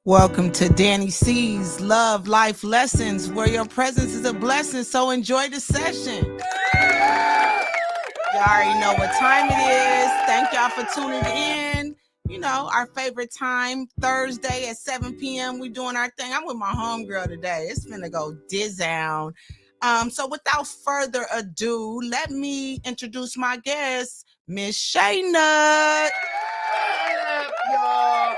Welcome to Dani C's Love Life Lessons, where your presence is a blessing. So enjoy the session. You already know what time it is. Thank y'all for tuning in. You know, our favorite time, Thursday at 7 p.m. We doing our thing. I'm with my homegirl today. It's finna go down. So without further ado, let me introduce my guest, Miss Shay Nut. Y'all.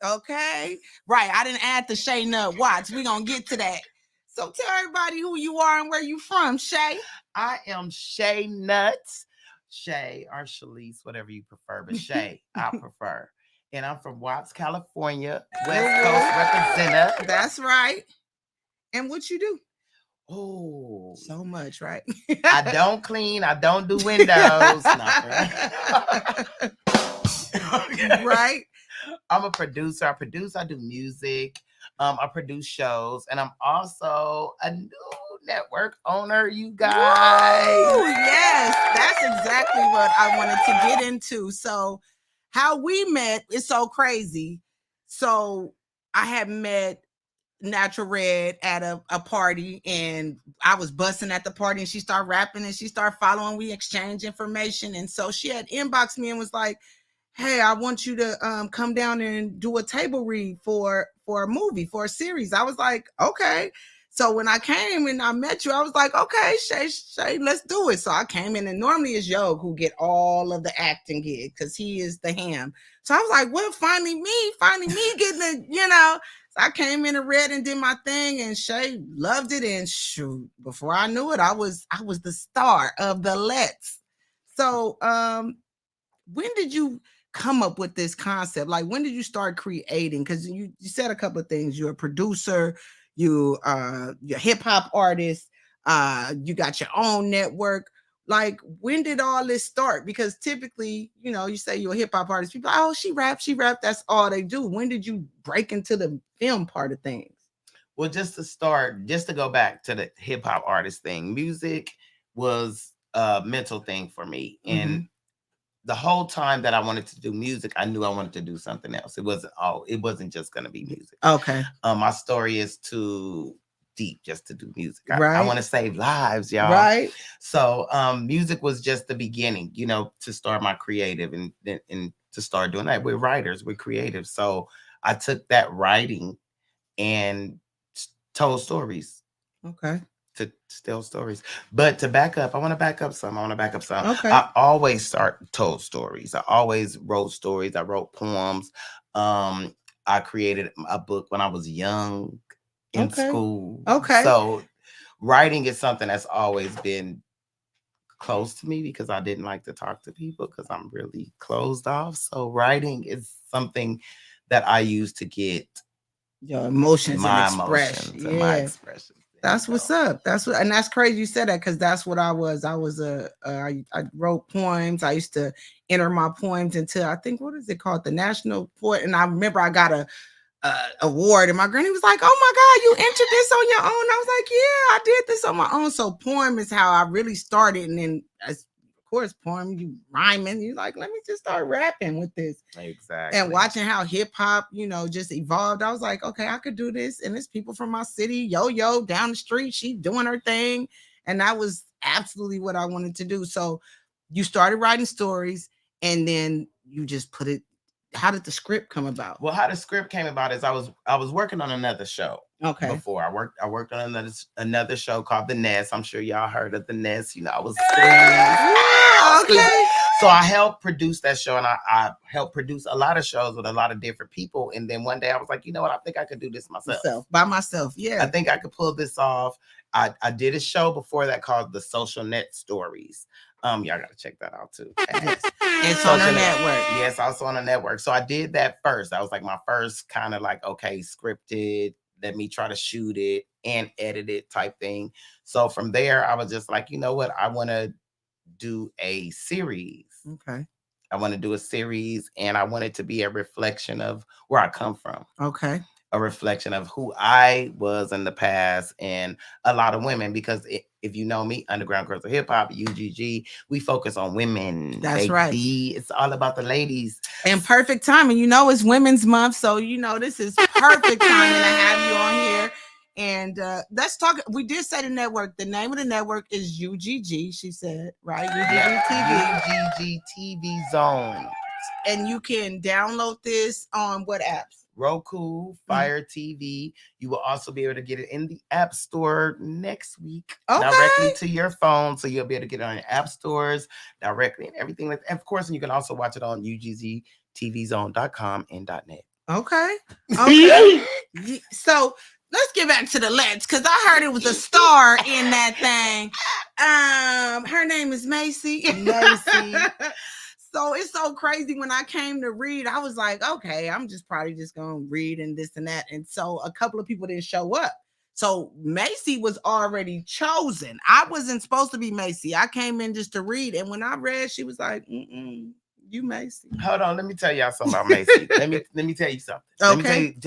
Okay. Right. I didn't add the Shay Nut Watch. We're going to get to that. So tell everybody who you are and where you from, Shay. I am Shay Nuts. Shay or Shalise, whatever you prefer, but Shay, I prefer. And I'm from Watts, California, West Coast representative. That's right. And what you do? Oh, so much, right? I don't clean. I don't do windows. Right. I'm a producer. I do music. I produce shows, and I'm also a new network owner, you guys. Woo! Yes, that's exactly what I wanted to get into. So how we met is so crazy. So I had met Natural Red at a party, and I was busting at the party, and she started rapping and she started following. We exchanged information, and so she had inboxed me and was like, hey, I want you to come down and do a table read for a movie, for a series. I was like, okay. So when I came and I met you, I was like, okay, Shay, let's do it. So I came in, and normally it's Yo who get all of the acting gig because he is the ham. So I was like, well, finally me getting the, you know. So I came in and read and did my thing, and Shay loved it. And shoot, before I knew it, I was the star of the Let's. So when did you come up with this concept? Like, when did you start creating? Because you said a couple of things. You're a producer, you're a hip-hop artist, you got your own network. Like, when did all this start? Because typically, you know, you say you're a hip-hop artist, people are like, oh, she rap, that's all they do. When did you break into the film part of things? Well, just to go back to the hip-hop artist thing, music was a mental thing for me. And the whole time that I wanted to do music, I knew I wanted to do something else. It wasn't just going to be music. Okay. My story is too deep just to do music. Right. I want to save lives, y'all. Right. So music was just the beginning, you know, to start my creative and to start doing that. We're writers, we're creative. So I took that writing and told stories. Okay. To tell stories. But to back up, I want to back up some. Okay. I always told stories. I always wrote stories. I wrote poems. I created a book when I was young in school. Okay. So writing is something that's always been close to me because I didn't like to talk to people because I'm really closed off. So writing is something that I use to get your emotions my and expression. Emotions and my expressions. That's what's up. And that's crazy you said that, because that's what I was. I was I wrote poems. I used to enter my poems into, I think, what is it called, the National Poet. And I remember I got a award, and my granny was like, "Oh my God, you entered this on your own." I was like, "Yeah, I did this on my own." So poem is how I really started, and then of course, poem, you rhyming, you like, let me just start rapping with this. Exactly. And watching how hip hop, you know, just evolved, I was like, okay, I could do this. And there's people from my city, Yo down the street, she doing her thing. And that was absolutely what I wanted to do. So you started writing stories, and then you just put it. How did the script come about? Well, how the script came about is I was working on another show. Okay. Before I worked on another show called The Nest. I'm sure y'all heard of The Nest. You know, I was okay. So I helped produce that show, and I helped produce a lot of shows with a lot of different people. And then one day I was like, you know what? I think I could do this by myself. Yeah. I think I could pull this off. I did a show before that called The Social Net Stories. Y'all gotta check that out too. It's on the network. Yes, also on the network. So I did that first. That was like my first kind of like, okay, scripted, let me try to shoot it and edit it type thing. So from there, I was just like, you know what? I want to do a series. Okay. I want to do a series, and I want it to be a reflection of where I come from. Okay. A reflection of who I was in the past, and a lot of women, because if you know me, Underground Girls of Hip Hop, UGG, we focus on women. That's right. It's all about the ladies. And perfect timing. You know, it's Women's Month, so you know this is perfect timing to have you on here. And let's talk. We did say the network. The name of the network is UGG. She said, right? UGG TV. UGG TV Zone. And you can download this on what apps? Roku, Fire TV. You will also be able to get it in the App Store next week, directly to your phone. So you'll be able to get it on your app stores directly and everything. And of course, you can also watch it on UGZTVZone.com and .net. Okay. Okay. So let's get back to the Let's, because I heard it was a star in that thing. Her name is Macy. So it's so crazy. When I came to read, I was like, okay, I'm just probably just going to read and this and that. And so a couple of people didn't show up. So Macy was already chosen. I wasn't supposed to be Macy. I came in just to read. And when I read, she was like, you Macy. Hold on. Let me tell y'all something about Macy. let me tell you something. Okay.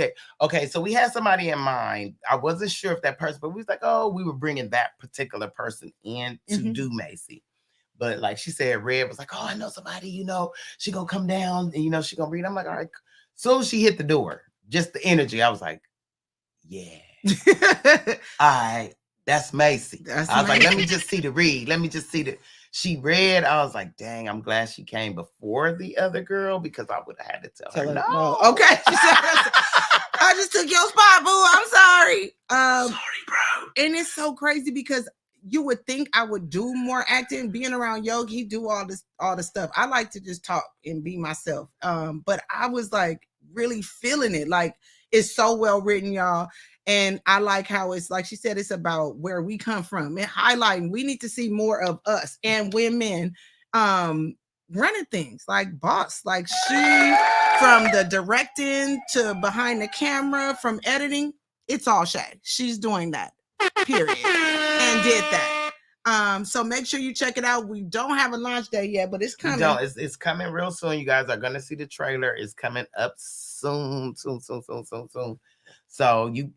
Okay. So we had somebody in mind. I wasn't sure if that person, but we was like, oh, we were bringing that particular person in to do Macy. But like she said, Red was like, oh, I know somebody, you know, she gonna come down and, you know, she gonna read. I'm like, all right. So she hit the door, just the energy. I was like, yeah. All right, that's Macy. I was like, let me just see the read. Let me just see the. She read. I was like, dang, I'm glad she came before the other girl because I would have had to tell her no. Okay. I just took your spot, boo. I'm sorry. Sorry, bro. And it's so crazy because you would think I would do more acting. Being around Yogi, he do all the stuff. I like to just talk and be myself. But I was like really feeling it. Like it's so well written, y'all. And I like how it's like she said, it's about where we come from and highlighting. We need to see more of us and women running things like boss. Like she, from the directing to behind the camera, from editing, it's all Shay. She's doing that. Period. And did that. So make sure you check it out. We don't have a launch day yet, but it's coming. It's coming real soon. You guys are gonna see the trailer. It's coming up soon. So you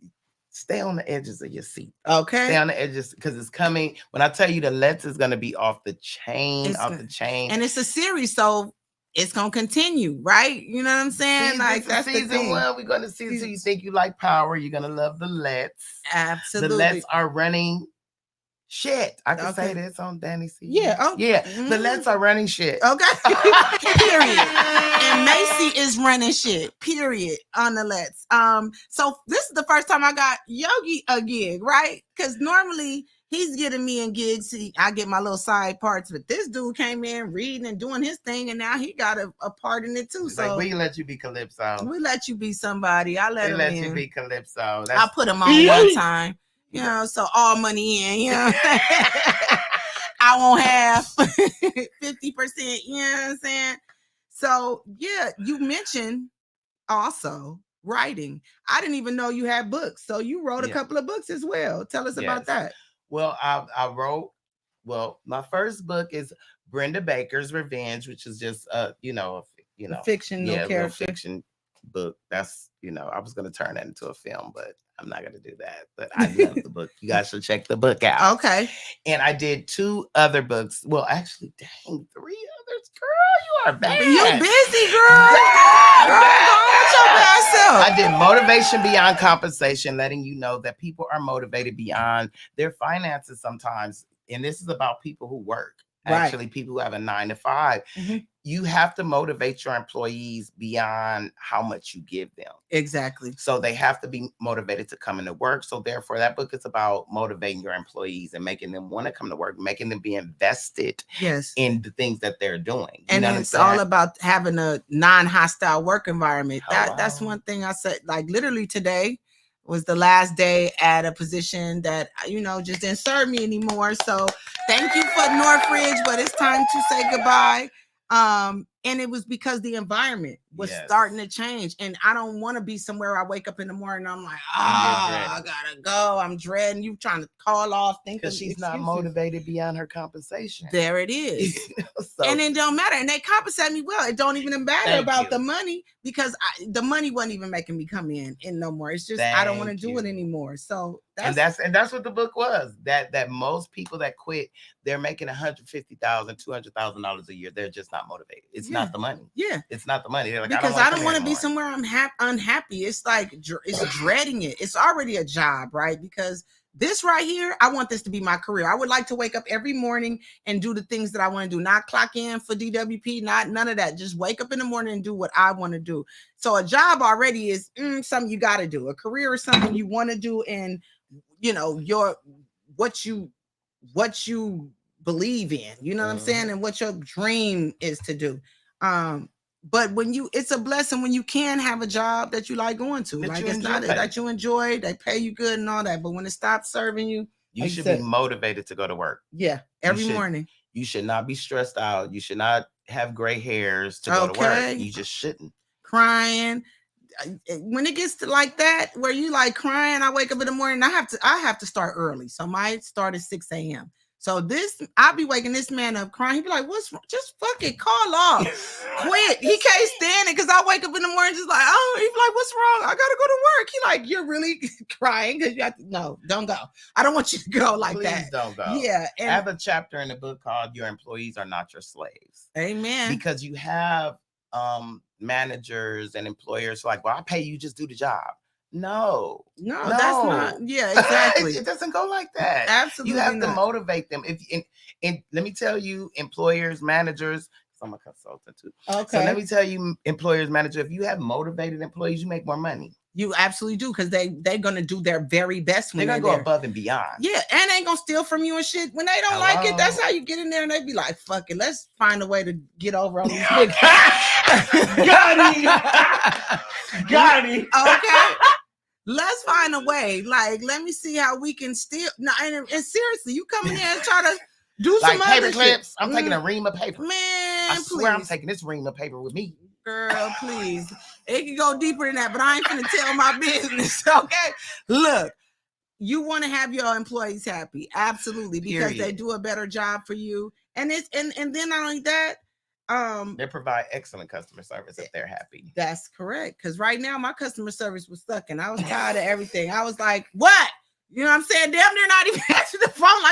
stay on the edges of your seat. Okay. Stay on the edges because it's coming. When I tell you the Let's is gonna be off the chain. And it's a series, so it's gonna continue, right? You know what I'm saying? Like that's season 1. We're gonna see. So you think you like Power? You're gonna love the Let's. Absolutely. The Let's are running shit. I can say this on Dani C. Yeah. Oh, yeah. The Let's are running shit. Okay. Period. And Macy is running shit. Period. On the Let's. So this is the first time I got Yogi a gig, right? Because normally he's getting me in gigs. I get my little side parts, but this dude came in reading and doing his thing, and now he got a part in it too. It's so like, we let you be Calypso. We let you be somebody. I let him in. You be Calypso. I put him on one time. You know, so all money in, you know. I won't have 50%, you know what I'm saying? So yeah, you mentioned also writing. I didn't even know you had books. So you wrote a couple of books as well. Tell us about that. Well, I wrote, my first book is Brenda Baker's Revenge, which is just a fiction book. That's, I was going to turn that into a film, but I'm not going to do that. But I love the book. You guys should check the book out. Okay. And I did 2 other books. Well, actually, 3 others. Girl, you are bad. You busy, girl. I did Motivation Beyond Compensation, letting you know that people are motivated beyond their finances sometimes. And this is about people who work. Actually, people who have a 9 to 5. Mm-hmm. You have to motivate your employees beyond how much you give them. Exactly. So they have to be motivated to come into work. So therefore, that book is about motivating your employees and making them want to come to work, making them be invested in the things that they're doing. And it's all about having a non-hostile work environment. That's one thing I said, like literally today was the last day at a position that, just didn't serve me anymore. So thank you for Northridge, but it's time to say goodbye. And it was because the environment was starting to change. And I don't want to be somewhere I wake up in the morning and I'm like, I gotta go. I'm dreading. You trying to call off, because she's not motivated beyond her compensation. There it is. And it don't matter. And they compensate me well. It don't even matter about the money, because the money wasn't even making me come in no more. It's just I don't want to do it anymore. So that's what the book was. That most people that quit, they're making $150,000, $200,000 a year. They're just not motivated. It's not the money. Yeah, it's not the money. They're like, because I don't want to be somewhere I'm unhappy. It's like it's dreading it. It's already a job, right? Because this right here, I want this to be my career. I would like to wake up every morning and do the things that I want to do, not clock in for DWP, none of that. Just wake up in the morning and do what I want to do. So a job already is something you got to do. A career is something you want to do, and you know what you believe in. You know what I'm saying, and what your dream is to do. But it's a blessing when you can have a job that you like going to. Like it's not that you enjoy, they pay you good and all that. But when it stops serving you, you should be motivated to go to work. Yeah, every morning. You should not be stressed out. You should not have gray hairs to go to work. You just shouldn't. Crying. When it gets to like that, where you like crying, I wake up in the morning. I have to start early. So my start is 6 a.m. So I'll be waking this man up crying. He'd be like, what's wrong? Just fucking call off. Quit. He can't stand it, because I wake up in the morning just like, oh, he's like, what's wrong? I gotta go to work. He like, you're really crying because you have to. No, don't go. I don't want you to go like that. Please don't go. Yeah. I have a chapter in the book called Your Employees Are Not Your Slaves. Amen. Because you have managers and employers like, well, I pay you, just do the job. No, that's not. Yeah, exactly. It doesn't go like that. Absolutely, you have to motivate them. And let me tell you, employers, managers. I'm a consultant too. Okay. So let me tell you, employers, managers, if you have motivated employees, you make more money. You absolutely do, because they're gonna do their very best when they're gonna go above and beyond. Yeah, and they ain't gonna steal from you and shit. When they don't like it, that's how you get in there and they be like, fuck it, let's find a way to get over on these niggas. Got him. Okay. Let's find a way. Like, let me see how we can steal. No, and seriously, you come in here and try to do some paper other clips. Shit. I'm taking a ream of paper. Man, I swear I'm taking this ream of paper with me. Girl, please. It can go deeper than that, but I ain't gonna tell my business. Okay. Look, you want to have your employees happy. Absolutely. Because they do a better job for you. And and then not only that, they provide excellent customer service if they're happy. That's correct. Because right now my customer service was stuck and I was tired of everything. I was like, what? You know what I'm saying? Damn, they're not even answering the phone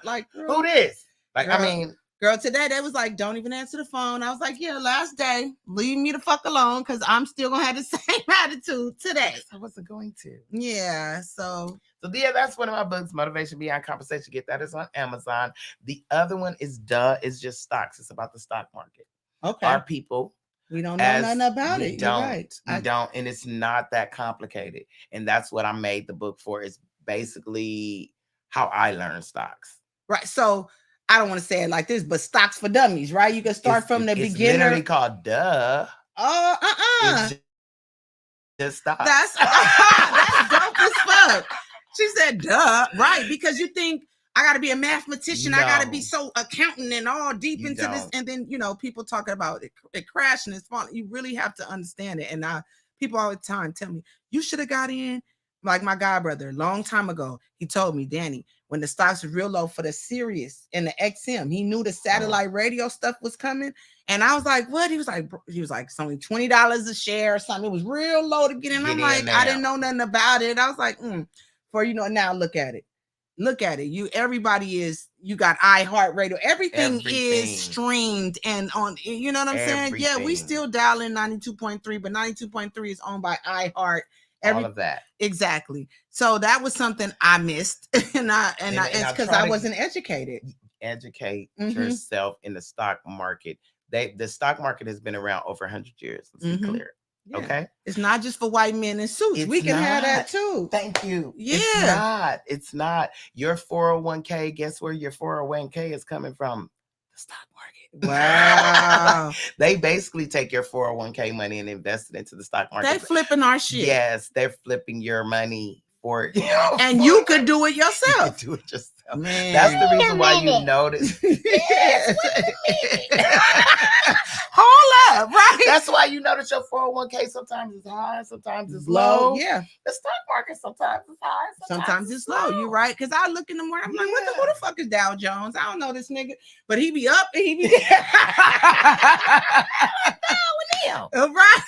like girl, who this? Like, girl, girl, today they was like, don't even answer the phone. I was like, yeah, last day, leave me the fuck alone, because I'm still gonna have the same attitude today. I wasn't going to. Yeah, so yeah, that's one of my books, Motivation Beyond Compensation. Get that, it's on Amazon. The other one is It's just stocks. It's about the stock market. Okay. Our people, we don't know nothing about it. You're right. We don't, and it's not that complicated. And that's what I made the book for. Is basically how I learned stocks. Right. So I don't want to say it like this, but stocks for dummies, right? You can start from the beginner. It's literally called Duh. Oh, Just stocks. That's dope as fuck. She said, duh, right? Because you think I got to be a mathematician. No. I got to be so accountant and all deep into this. And then, people talking about it crashing, it's falling. You really have to understand it. And people all the time tell me, you should have got in. Like my god brother, a long time ago, he told me, Dani, when the stocks were real low for the Sirius and the XM, he knew the satellite radio stuff was coming. And I was like, what? He was like, it's only $20 a share or something. It was real low to get in. I'm like, I didn't know nothing about it. I was like, now look at it. Look at it. You got iHeartRadio. Everything is streamed and on, you know what I'm saying? Yeah, we still dial in 92.3, but 92.3 is owned by iHeart. All of that. Exactly. So that was something I missed. and it's because I wasn't educated. Educate yourself in the stock market. The stock market has been around over 100 years. Let's be clear. Yeah. Okay. It's not just for white men in suits. We can have that too. Thank you. Yeah. It's not. Your 401k, guess where your 401k is coming from? The stock market. Wow. They basically take your 401k money and invest it into the stock market. They flipping our shit. Yes, they're flipping your money for and you could do it yourself. You could do it yourself. Man. That's the reason why you notice. Hold up, right? That's why you notice your 401k sometimes it's high, sometimes it's low. Yeah. The stock market sometimes it's high, sometimes it's low. You're right. Because I look in the morning, I'm like, who the fuck is Dow Jones? I don't know this nigga. But he be up and he be right.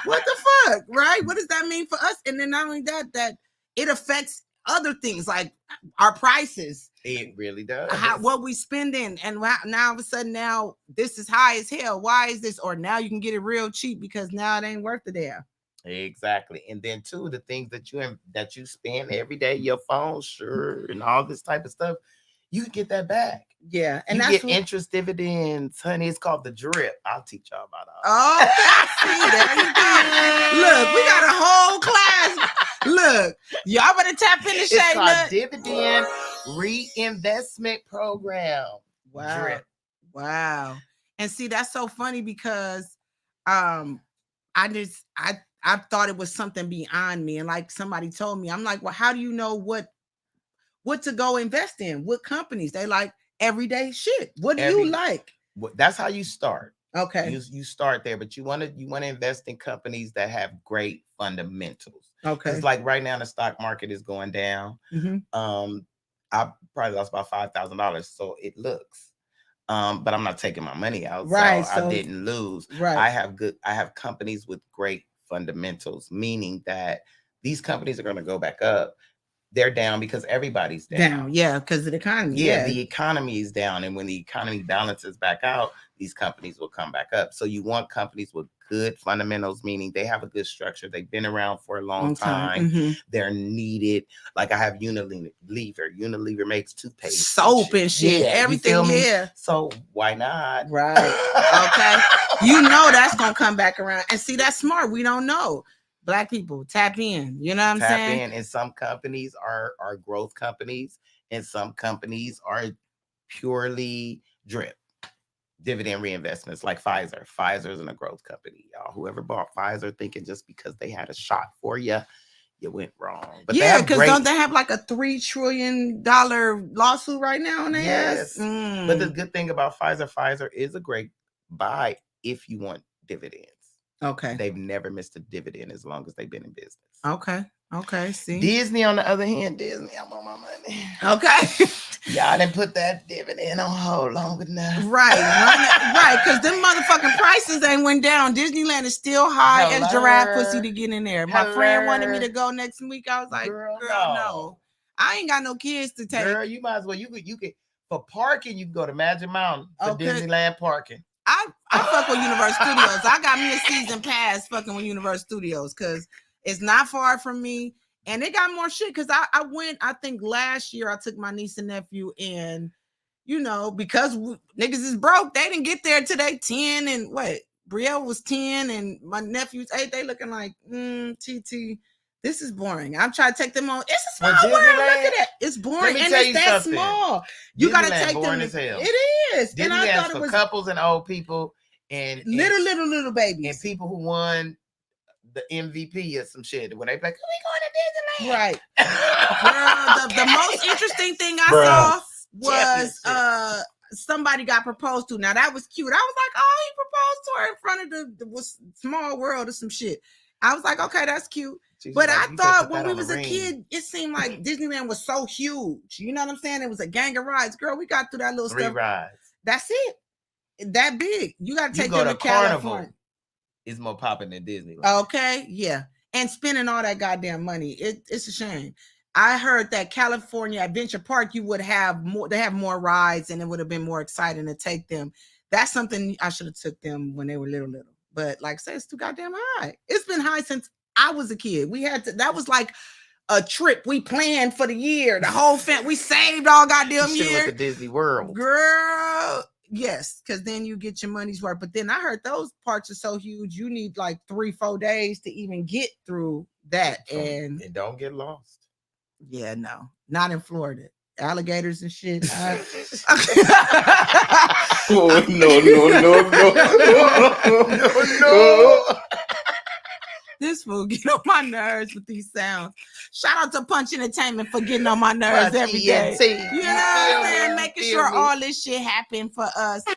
What the fuck? Right? What does that mean for us? And then not only that, that it affects other things like our prices. It really does. What we spending, and now all of a sudden now this is high as hell. Why is this? Or now you can get it real cheap because now it ain't worth it there. Exactly. And then too, the things that you spend every day, your phone, sure, and all this type of stuff, you can get that back. Yeah, and you that's get interest dividends, honey. It's called the drip. I'll teach y'all about all. Oh, see, there you go. Look, we got a whole class. Look, y'all better tap in the It's shade. called dividend reinvestment program. Wow, drip. Wow. And see, that's so funny because, I thought it was something beyond me, and like somebody told me, I'm like, well, how do you know what to go invest in? What companies? They like everyday shit. What do you like? That's how you start. Okay. You start there, but you want to invest in companies that have great fundamentals. Okay. It's like right now the stock market is going down. Mm-hmm. I probably lost about $5,000, so it looks. But I'm not taking my money out, right? So I didn't lose. Right. I have companies with great fundamentals, meaning that these companies are going to go back up. They're down because everybody's down. Yeah, because of the economy. Yeah, the economy is down. And when the economy balances back out, these companies will come back up. So you want companies with good fundamentals, meaning they have a good structure. They've been around for a long time. Mm-hmm. They're needed. Like I have Unilever. Unilever makes toothpaste. Soap and shit. Yeah, everything. Yeah. So why not? Right. Okay. You know that's going to come back around. And see, that's smart. We don't know. Black people, tap in. You know what I'm saying? Tap in. And some companies are growth companies, and some companies are purely drip, dividend reinvestments, like Pfizer. Pfizer isn't a growth company, y'all. Whoever bought Pfizer thinking just because they had a shot for you, you went wrong. But yeah, because don't they have like a $3 trillion lawsuit right now on their ass? But the good thing about Pfizer is a great buy if you want dividends. Okay. They've never missed a dividend as long as they've been in business. Okay. See. Disney, on the other hand, I'm on my money. Okay. Y'all didn't put that dividend on hold long enough. Right. Because them motherfucking prices ain't went down. Disneyland is still high as giraffe pussy to get in there. My friend wanted me to go next week. I was like, girl, no. I ain't got no kids to take. Girl, you might as well. You could for parking, you can go to Magic Mountain for Disneyland parking. I fuck with Universal Studios. I got me a season pass fucking with Universal Studios because it's not far from me. And they got more shit because I went, I think last year I took my niece and nephew and, you know, because niggas is broke, they didn't get there till they 10 and what? Brielle was 10 and my nephew's 8. They looking like, TT, this is boring. I'm trying to take them on. It's a small world. Look at it. It's boring and it's that small. You got to take them. As hell. It is. Disneyland, and I thought for it was couples and old people and little babies. And people who won the MVP or some shit. When they like, we going to Disneyland. Right. Girl, the most interesting thing I saw was somebody got proposed to. Now that was cute. I was like, oh, he proposed to her in front of the small world or some shit. I was like, okay, that's cute. But I thought when we was a kid, it seemed like Disneyland was so huge. You know what I'm saying? It was a gang of rides. Girl, we got through that little 3 stuff. rides. That's it. That big. You got to take them to California. It's more popping than Disneyland. Okay, yeah. And spending all that goddamn money. It's a shame. I heard that California Adventure Park, you would have more, they have more rides and it would have been more exciting to take them. That's something I should have took them when they were little. But like I said, it's too goddamn high. It's been high since I was a kid. We had to, that was like a trip we planned for the year. The whole family, we saved all goddamn year. With the Disney World. Girl, yes, because then you get your money's worth. But then I heard those parts are so huge, you need like 3-4 days to even get through that. And don't get lost. Yeah, no, not in Florida. Alligators and shit. Oh, no. This fool get on my nerves with these sounds. Shout out to Punch Entertainment for getting on my nerves every day. You know what I'm saying? Making sure all this shit happen for us. And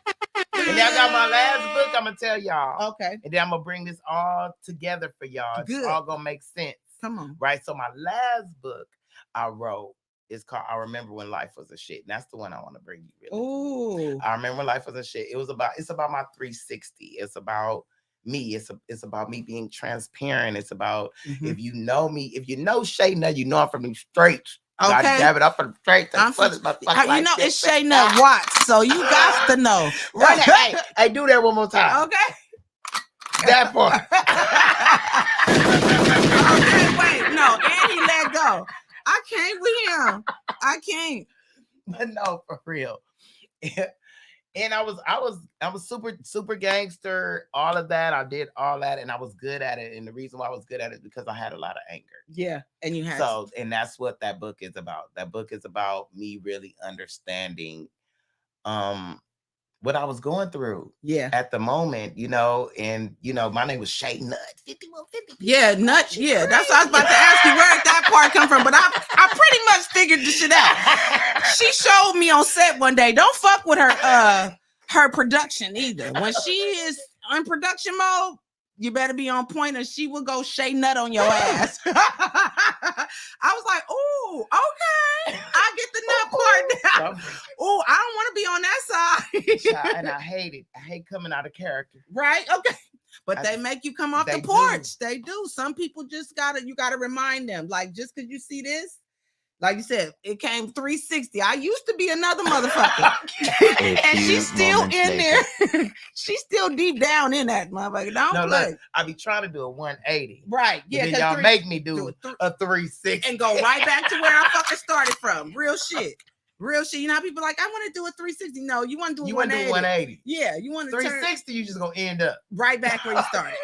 I got my last book I'm gonna tell y'all. Okay. And then I'm gonna bring this all together for y'all. Good. It's all gonna make sense. Come on. Right. So my last book I wrote is called I Remember When Life Was a Shit. And that's the one I want to bring you really. Ooh. I Remember When Life Was a Shit. It's about my 360. It's about me. It's about me being transparent. It's about if you know me, if you know Shay Nut, you know I'm from the straights. Okay. God damn it, I'm from the straight. You know it's Shay Nut Watts, so you got to know. Right. Hey, do that one more time. Okay. That part. Okay, wait. No, and he let go. I can't with him. I can't. But no, for real. And I was super gangster, all of that. I did all that, and I was good at it. And the reason why I was good at it is because I had a lot of anger. Yeah, and you had and that's what that book is about. That book is about me really understanding what I was going through. Yeah. At the moment, and my name was Shay Nut. 5150. Yeah, Nut. Yeah, that's what I was about to ask you. Where did that part come from? But I pretty much figured this shit out. She showed me on set one day. Don't fuck with her production either. When she is on production mode, you better be on point, or she will go Shay Nut on your ass. I was like, "Ooh, okay, I get the nut part now. Ooh, I don't want to be on that side." And I hate it. I hate coming out of character. Right? Okay. But they make you come off the porch. They do. Some people just you gotta remind them. Like, just because you see this, like you said, it came 360. I used to be another motherfucker. And she's still in there. She's still deep down in that motherfucker. Don't play. Look, I be trying to do a 180. Right. Yeah. Then y'all make me do a 360. And go right back to where I fucking started from. Real shit. Real shit. You know how people are like, I want to do a 360. No, you want to do a 180. Yeah, you want to 360, you just gonna end up right back where you started.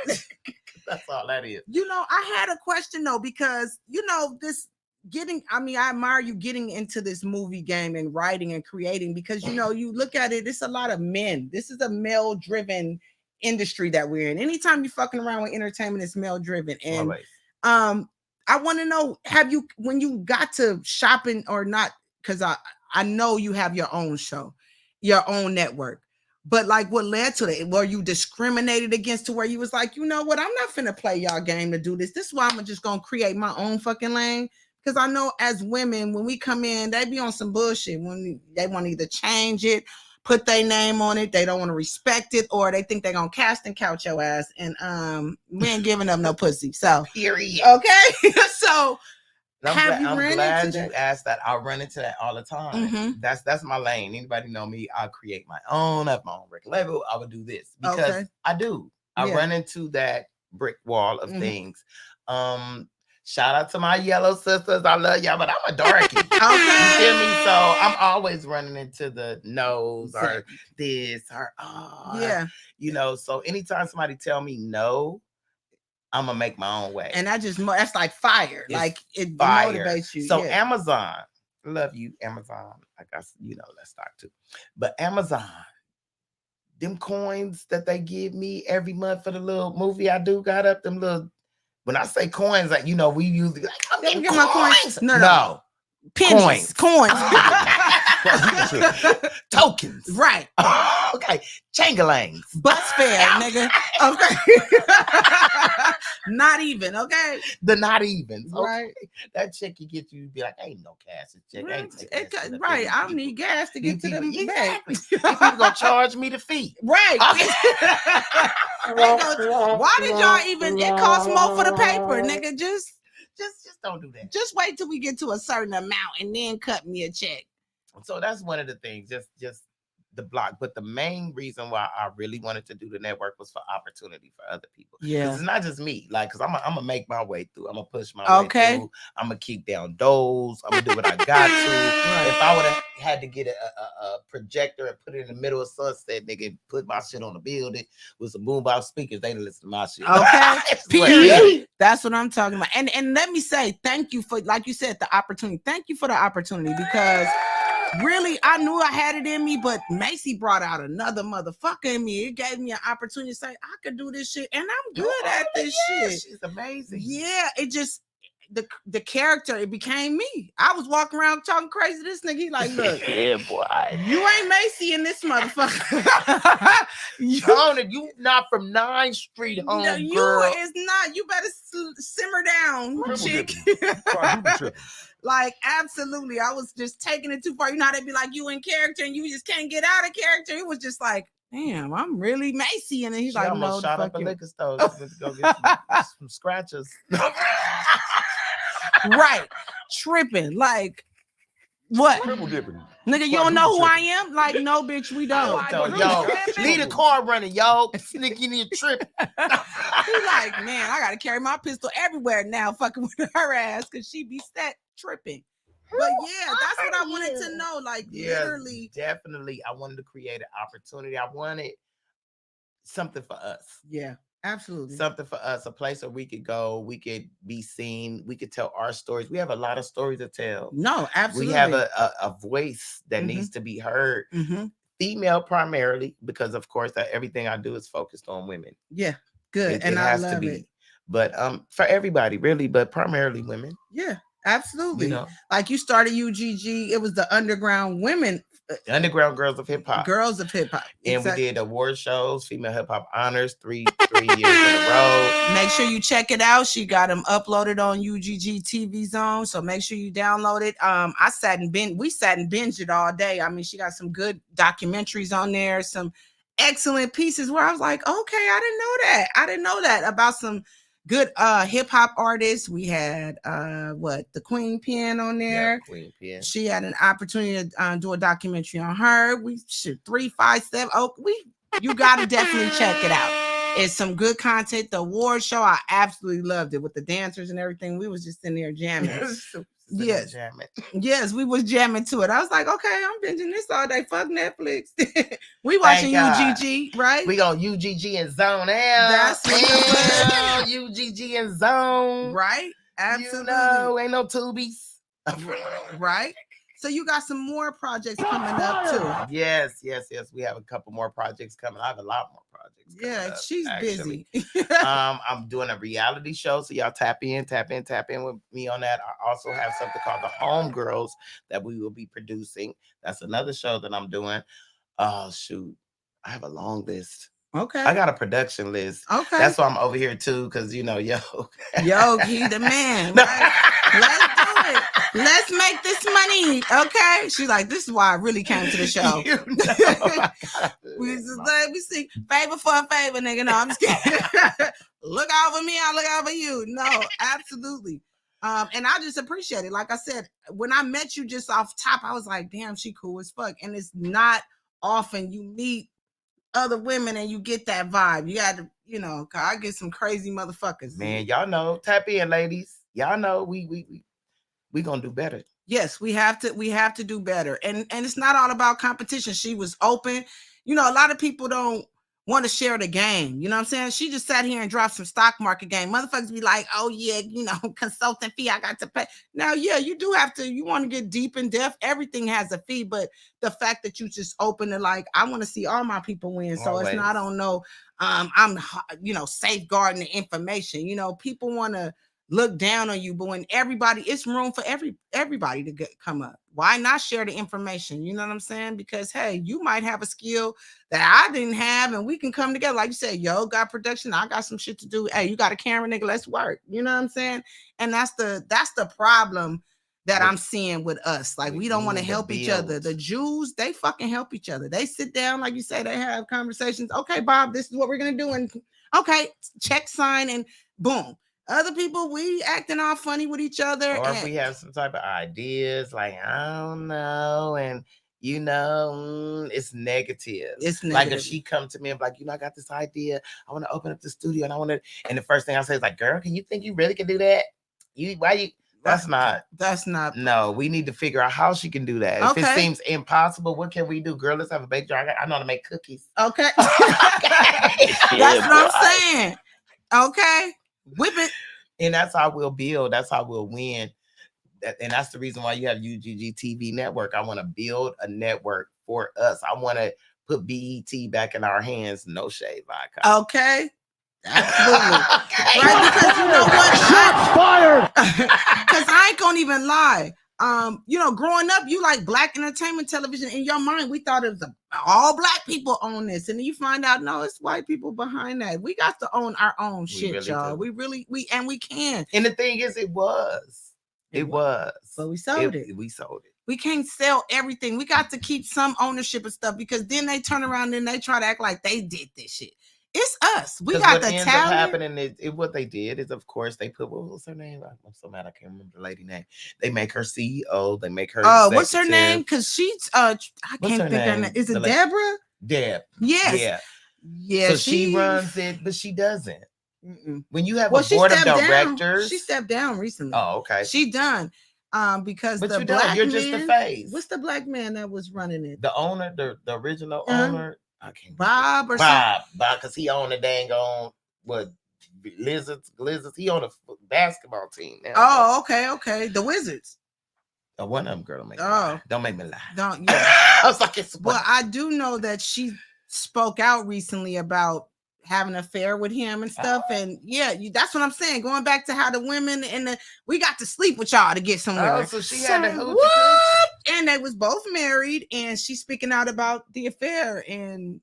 That's all that is. I had a question though, because I admire you getting into this movie game and writing and creating, because you look at it, it's a lot of men. This is a male-driven industry that we're in. Anytime you fucking around with entertainment, it's male-driven. And I want to know, when you got to shopping or not, because I know you have your own show, your own network, but like what led to that? Were you discriminated against to where you was like, you know what, I'm not finna play y'all game to do this. This is why I'm just gonna create my own fucking lane. Because I know as women, when we come in, they be on some bullshit. When they want to either change it, put their name on it, they don't want to respect it, or they think they're gonna cast and couch your ass. And we ain't giving up no pussy. So period. Okay. So I'm glad you asked that. I run into that all the time. Mm-hmm. That's my lane. Anybody know me? I'll create my own, have my own record label. I would do this because I do. I run into that brick wall of things. Shout out to my yellow sisters. I love y'all, but I'm a darkie. Okay. You feel me? So I'm always running into the no's or this or so anytime somebody tell me no, I'm gonna make my own way. And that's like fire. Like it motivates you. So Amazon, love you, Amazon. I guess let's talk too. But Amazon, them coins that they give me every month for the little movie I do got up, them little. When I say coins, like we usually like, I'm getting my coins. No. Pennies. Coins. Tokens. Right. Okay. Changalangs. Bus fare, nigga. Okay. Not even, okay? The not even. Okay. Right. That check you get, you be like, ain't no cash. Check. Right. I don't need gas to get to them. Exactly. People gonna charge me the fee. Right. Okay. Why did y'all even? It costs more for the paper, nigga. Just don't do that. Just wait till we get to a certain amount and then cut me a check. So that's one of the things. Just the block. But the main reason why I really wanted to do the network was for opportunity for other people. Yeah, it's not just me. Like, cause I'm gonna make my way through. I'm gonna push my way through. I'm gonna keep down doors. I'm gonna do what I got to. Right. If I would have had to get a projector and put it in the middle of Sunset, nigga, put my shit on the building with some boombox speakers, they didn't listen to my shit. Okay, period. That's what I'm talking about. And let me say thank you for, like you said, the opportunity. Thank you for the opportunity, because really, I knew I had it in me, but Macy brought out another motherfucker in me. It gave me an opportunity to say, I could do this shit, and I'm good at this shit. She's amazing. Yeah, the character, it became me. I was walking around talking crazy to this nigga. He like, look, yeah, boy, you ain't Macy in this motherfucker. you not from 9th Street, home no, you girl. is not. You better simmer down, chick. Like, absolutely. I was just taking it too far. You know how they be like, you in character and you just can't get out of character. It was just like, damn, I'm really Macy. And then he's She like, almost no, shot up a you. liquor store. She went to go get some scratchers. Right. Tripping. Like, what? Nigga, you don't know who I am? Like, no, bitch, we don't. Yo, leave the car running, yo. Nigga, you need a trip. He's like, man, I gotta carry my pistol everywhere now, fucking with her ass, because she be set tripping. But yeah, that's what I wanted to know. Like, literally. Definitely, I wanted to create an opportunity. I wanted something for us. Yeah. Absolutely. Something for us, a place where we could go, we could be seen, we could tell our stories. We have a lot of stories to tell. No, absolutely. We have a voice that needs to be heard. Female primarily, because of course that everything I do is focused on women. Yeah, good. And it has to be. But for everybody, really, but primarily women. Yeah, absolutely. You know? Like you started UGG, it was the Underground Women. Underground Girls of Hip Hop. Girls of Hip Hop. And we did award shows, female hip hop honors, three years in a row. Make sure you check it out. She got them uploaded on UGG TV Zone, so make sure you download it. We sat and binged it all day. I mean, she got some good documentaries on there, some excellent pieces where I was like, okay, I didn't know that about some good hip hop artists. We had the Queen Pen on there. Yeah, Queen Pen. She had an opportunity to do a documentary on her. We shoot 357. You gotta definitely check it out. It's some good content. The award show, I absolutely loved it with the dancers and everything. We was just in there jamming. Yes. Yes, we was jamming to it. I was like, okay, I'm binging this all day. Fuck Netflix. We watching UGG, right? We on UGG and Zone L. That's what UGG and Zone. Right? Absolutely. You know, ain't no tubies. Right? So you got some more projects coming up too. Yes. We have a couple more projects coming. I have a lot more projects. Yeah, she's busy. I'm doing a reality show, so y'all tap in with me on that. I also have something called the Homegirls that we will be producing. That's another show that I'm doing. Oh shoot, I have a long list. Okay. I got a production list. Okay. That's why I'm over here too, because you know, he the man. Right? Let's do it. Let's make this money. Okay. She's like, this is why I really came to the show. Let me see. Favor for a favor, nigga. No, I'm just kidding. Look out for me, I look out for you. No, absolutely. And I just appreciate it. Like I said, when I met you just off top, I was like, damn, she cool as fuck. And it's not often you meet other women and you get that vibe. You got to, I get some crazy motherfuckers. Man, y'all know. Tap in, ladies. Y'all know we gonna do better. Yes, we have to do better. And it's not all about competition. She was open. A lot of people don't want to share the game. You know what I'm saying? She just sat here and dropped some stock market game. Motherfuckers be like, oh yeah, consultant fee, I got to pay. Now, yeah, you do have to, you want to get deep in depth. Everything has a fee, but the fact that you just open it, like, I want to see all my people win. So it's not on no, I'm, safeguarding the information. People want to look down on you, but when it's room for everybody to come up. Why not share the information? You know what I'm saying? Because hey, you might have a skill that I didn't have, and we can come together. Like you said, got production, I got some shit to do. Hey, you got a camera, nigga, let's work. You know what I'm saying? And that's the problem that I'm seeing with us. Like, we don't want to help each other. The Jews, they fucking help each other. They sit down, like you say, they have conversations. Okay, Bob, this is what we're gonna do, and okay, check sign, and boom. Other people, we acting all funny with each other. Or if we have some type of ideas, like, I don't know, and it's negative. It's negative. Like if she come to me and like, I got this idea. I want to open up the studio, and the first thing I say is like, girl, can you think you really can do that? That's not. No, we need to figure out how she can do that. Okay. If it seems impossible, what can we do? Girl, let's have a bake jar. I know how to make cookies. Okay. That's what I'm saying. Okay. Whip it. And that's how we'll build. That's how we'll win. And that's the reason why you have UGG TV Network. I want to build a network for us. I want to put BET back in our hands. No shade, vodka. Okay. Absolutely. Okay. Right, because you know what? Shots fired. I ain't gonna even lie. Growing up, you like black entertainment television. In your mind, we thought it was all black people own this, and then you find out no, it's white people behind that. We got to own our own shit, really y'all. do. We can. And the thing is, it was, but we sold it. We sold it. We can't sell everything. We got to keep some ownership of stuff, because then they turn around and they try to act like they did this shit. It's us. We got the talent. What ends up happening is what they did is, of course, they put, what was her name? I'm so mad I can't remember the lady name. They make her CEO. They make her. What's her name? Because she's I can't think her name. Is it Deborah? Deb. Yes. Yeah. Yeah. So she runs it, but she doesn't. When you have a board of directors, she stepped down recently. Oh, okay. She done. Because but the black you're man, just the face. What's the black man that was running it? The owner, the original owner. I can't Bob or Bob, because he owned a dang on Lizards. He owned a basketball team now. Oh, okay. The Wizards. One of them, girl. Don't make me lie. Don't. Yeah. I was like, it's. Well, I do know that she spoke out recently about having an affair with him and stuff, and that's what I'm saying. Going back to how the women we got to sleep with y'all to get somewhere. Oh, so she had the hoochie. What? And they was both married, and she's speaking out about the affair, and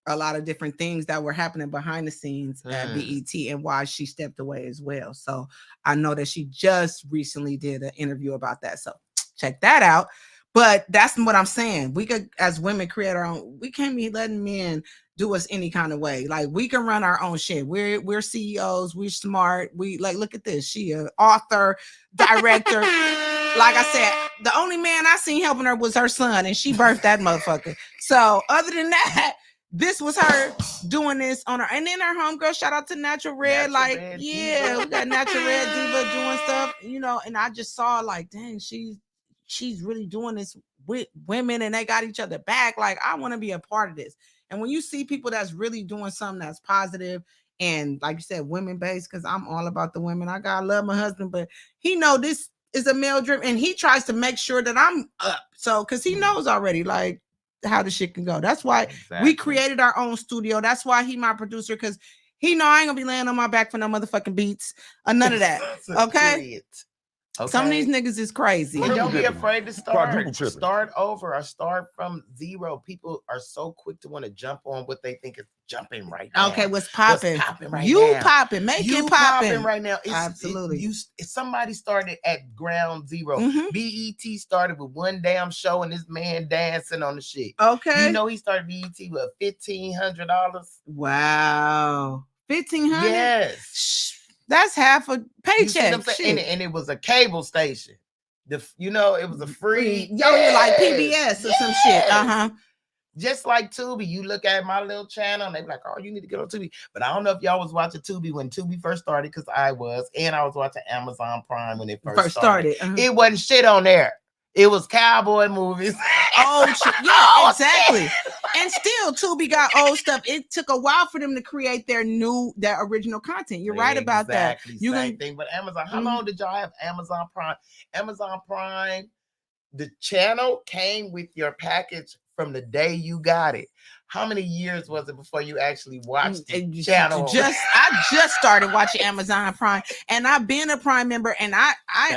a lot of different things that were happening behind the scenes at BET, and why she stepped away as well. So I know that she just recently did an interview about that. So check that out. But that's what I'm saying. We could, as women, create our own. We can't be letting men do us any kind of way. Like, we can run our own shit. We're CEOs. We're smart. We look at this. She a author, director. Like I said, the only man I seen helping her was her son, and she birthed that motherfucker. So other than that, this was her doing this on her. And then her homegirl, shout out to Natural Red. We got Natural Red Diva doing stuff, and I just saw like, dang, she's really doing this with women, and they got each other back. Like, I want to be a part of this. And when you see people that's really doing something that's positive and, like you said, women based, because I'm all about the women. I gotta love my husband, but he know this is a male dream, and he tries to make sure that I'm up. So, because he knows already like how the shit can go. That's why we created our own studio. That's why he my producer, because he know I ain't gonna be laying on my back for no motherfucking beats or none of that. Okay. Okay. Some of these niggas is crazy. And don't be afraid to start over or start from zero. People are so quick to want to jump on what they think is jumping right now. Okay, what's popping? Right you now. Popping, make it popping right now. Absolutely. Somebody started at ground zero. BET started with one damn show and this man dancing on the shit. Okay, he started BET with $1,500. Wow, $1,500. Yes. That's half a paycheck. And it was a cable station. It was a free. Like PBS or some shit. Just like Tubi. You look at my little channel and they be like, oh, you need to get on Tubi. But I don't know if y'all was watching Tubi when Tubi first started, because I was. And I was watching Amazon Prime when it first started. It wasn't shit on there. It was cowboy movies. Yeah, exactly. And still, Tubi got old stuff. It took a while for them to create their original content. You're right about that. Same thing, but Amazon. How long did y'all have Amazon Prime? Amazon Prime, the channel came with your package from the day you got it. How many years was it before you actually watched the channel? I just started watching Amazon Prime, and I've been a Prime member, and I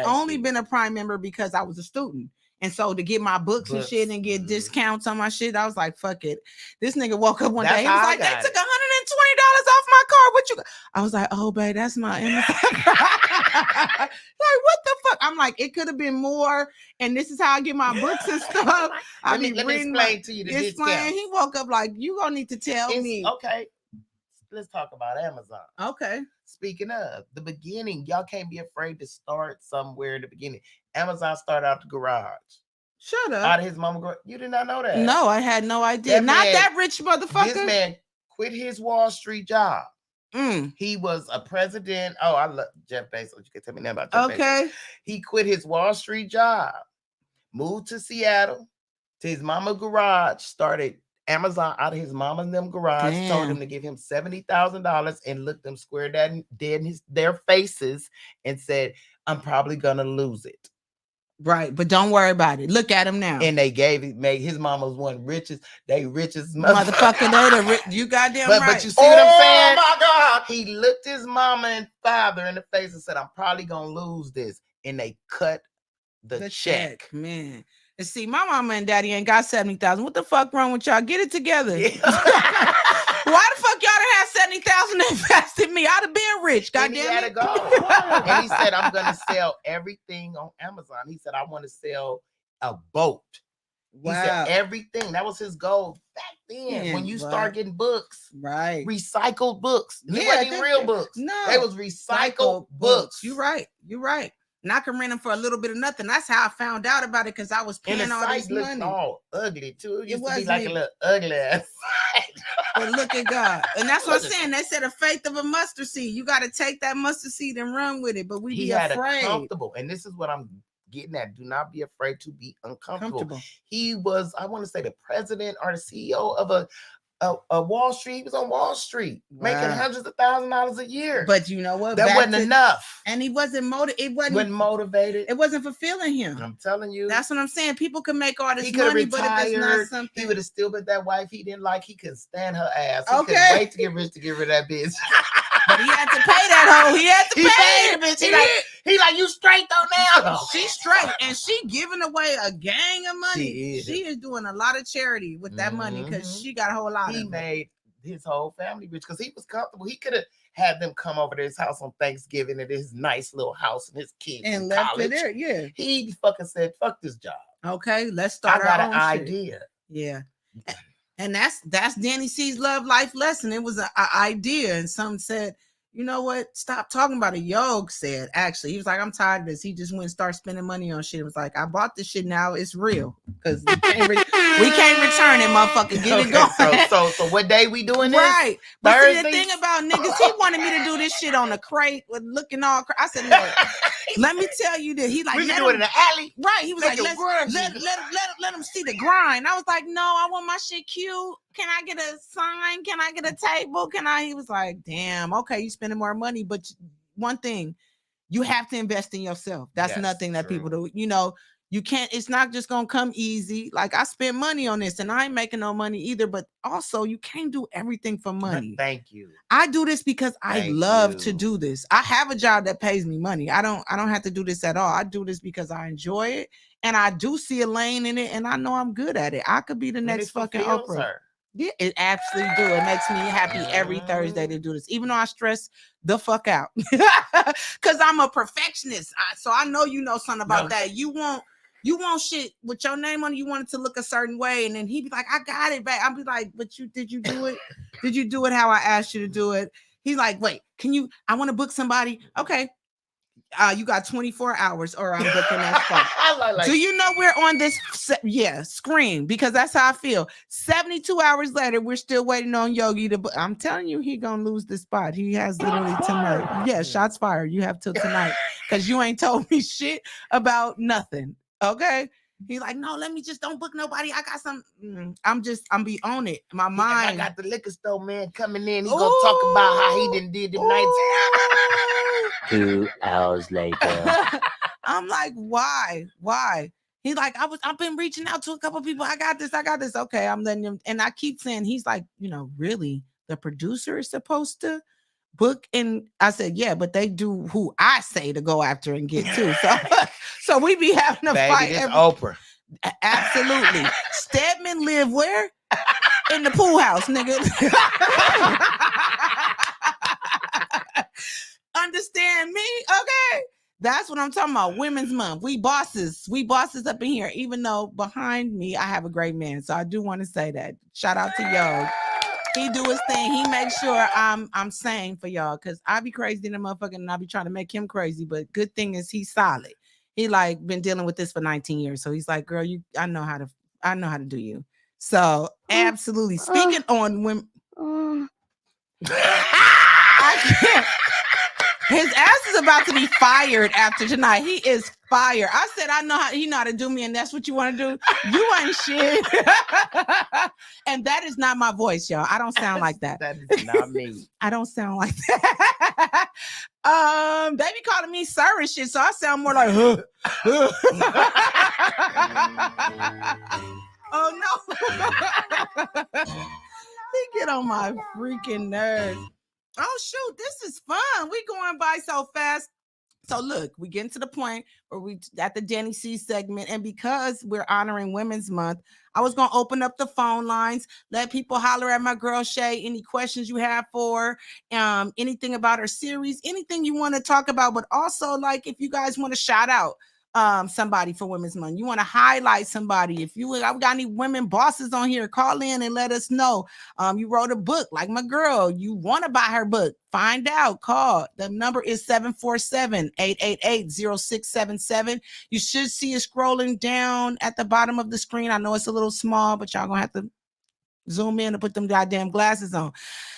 only been a Prime member because I was a student. And so to get my books and shit and get discounts on my shit, I was like, fuck it. This nigga woke up one day, he was like, they took $120 off my car. What you got? I was like, oh, babe, that's my Amazon. Like, what the fuck? I'm like, it could have been more. And this is how I get my books and stuff. Let me explain to you the discount. He woke up like, you gonna need to tell me. Okay. Let's talk about Amazon. Okay. Speaking of the beginning, y'all can't be afraid to start somewhere in the beginning. Amazon started out the garage. Shut up. Out of his mama garage. You did not know that? No, I had no idea. That rich motherfucker. This man quit his Wall Street job. He was a president. Oh, I love Jeff Bezos. You can tell me now about Jeff Bezos. He quit his Wall Street job, moved to Seattle, to his mama garage, started Amazon out of his mama and them garage. Told him to give him $70,000 and looked them square dead in their faces and said, I'm probably gonna lose it. Right, but don't worry about it. Look at him now. And they made his mama was one richest, richest motherfucker. You goddamn right. But you see what I'm saying? Oh my God. He looked his mama and father in the face and said, I'm probably gonna lose this. And they cut the check. Man. And see, my mama and daddy ain't got 70,000. What the fuck wrong with y'all? Get it together. Yeah. Why the fuck y'all done had 70,000 to invest in me? I'd have been rich. Goddamn it. He had to go. And he said, I'm gonna sell everything on Amazon. He said, I want to sell a boat. Wow. He said everything. That was his goal back then. When you start getting books, right? Recycled books. They wasn't real books. No, they was recycled books. You're right. And I can rent them for a little bit of nothing. That's how I found out about it, because I was paying all this money. All ugly too. It used to be like a little ugly ass. But look at God. And that's what I'm saying. They said the faith of a mustard seed. You got to take that mustard seed and run with it. But we be afraid. Comfortable. And this is what I'm getting at. Do not be afraid to be uncomfortable. He was, I want to say, the president or the CEO of a Wall Street. He was on Wall Street making hundreds of $1,000s a year. But you know what? That wasn't enough. And he wasn't motivated. It wasn't motivated. It wasn't fulfilling him. I'm telling you. That's what I'm saying. People can make all this money, but if it's not something, he would have still been that wife he didn't like. He couldn't stand her ass. He couldn't wait to get rich to get rid of that bitch. But he had to pay that hoe. He had to pay the bitch. He like, you straight though now. She's straight, and she giving away a gang of money. She is doing a lot of charity with that money, because she got a whole lot. He made his whole family rich because he was comfortable. He could have had them come over to his house on Thanksgiving at his nice little house and his kids and left it there. Yeah, he fucking said, "Fuck this job." Okay, let's start. I got an idea. Yeah. And that's Dani C's love life lesson. It was an idea, and some said, you know what? Stop talking about it. Yog said, actually, he was like, I'm tired of this. He just went and started spending money on shit. It was like, I bought this shit, now it's real. Because we can't return it, motherfucker. Get it going. So what day we doing this? Right. But see, the thing about niggas, he wanted me to do this shit on the crate with looking all I said, no. Let me tell you this. He like, we can do it in the alley. Right. He was like, let him see the grind. I was like, no, I want my shit cute. Can I get a sign? Can I get a table? He was like, damn, okay, you spending more money. But one thing, you have to invest in yourself. That's nothing that people do. You know, you can't, it's not just gonna come easy. Like, I spent money on this and I ain't making no money either, but also you can't do everything for money. Thank you. I do this because I love to do this. I have a job that pays me money. I don't have to do this at all. I do this because I enjoy it, and I do see a lane in it, and I know I'm good at it. I could be the next fucking Oprah. Yeah, it absolutely do. It makes me happy every Thursday to do this, even though I stress the fuck out because I'm a perfectionist. So I know you know something about that. You want shit with your name on it. You want it to look a certain way, and then he'd be like, "I got it back." I'll be like, "But did you do it? Did you do it how I asked you to do it?" He's like, "Wait, can you? I want to book somebody. Okay, you got 24 hours, or I'm booking that spot." Do you know we're on this? Screen, because that's how I feel. 72 hours later, we're still waiting on Yogi to book. I'm telling you, he gonna lose the spot. He has literally tonight. Yeah, shots fired. You have till tonight because you ain't told me shit about nothing. Okay. He's like, no, let me just don't book nobody. I got some. I'm be on it. My mind. I got the liquor store man coming in. He's gonna talk about how he did them nights. 2 hours later. I'm like, why? He's like, I've been reaching out to a couple people. I got this. Okay, I'm letting him. And I keep saying, he's like, really, the producer is supposed to book. And I said, yeah, but they do who I say to go after and get to. So we be having a fight. This Oprah. Absolutely. Stedman live where? In the pool house, nigga. Understand me? Okay. That's what I'm talking about. Women's Month. We bosses up in here, even though behind me I have a great man. So I do want to say that. Shout out to Yo. He do his thing. He makes sure I'm sane for y'all, because I be crazy in the motherfucker and I be trying to make him crazy. But good thing is he's solid. He like been dealing with this for 19 years. So he's like, girl, I know how to do you. So absolutely. Speaking on women. I can't. His ass is about to be fired after tonight. He is fired. I said, I know how to do me, and that's what you want to do. You ain't shit. And that is not my voice, y'all. I don't sound like that. That is not me. I don't sound like that. They be calling me sir and shit, so I sound more like oh no. He get on my freaking nerves. Oh shoot, this is fun. We going by so fast. So look, we getting to the point where we at the Dani C segment, and because we're honoring Women's Month, I was gonna open up the phone lines, let people holler at my girl Shay. Any questions you have for anything about her series, anything you want to talk about, but also like if you guys want to shout out somebody for Women's Month, you want to highlight somebody. If you got any women bosses on here, call in and let us know. You wrote a book like my girl, you want to buy her book, find out, call. The number is 747-888-0677. You should see it scrolling down at the bottom of the screen. I know it's a little small, but y'all gonna have to zoom in and put them goddamn glasses on.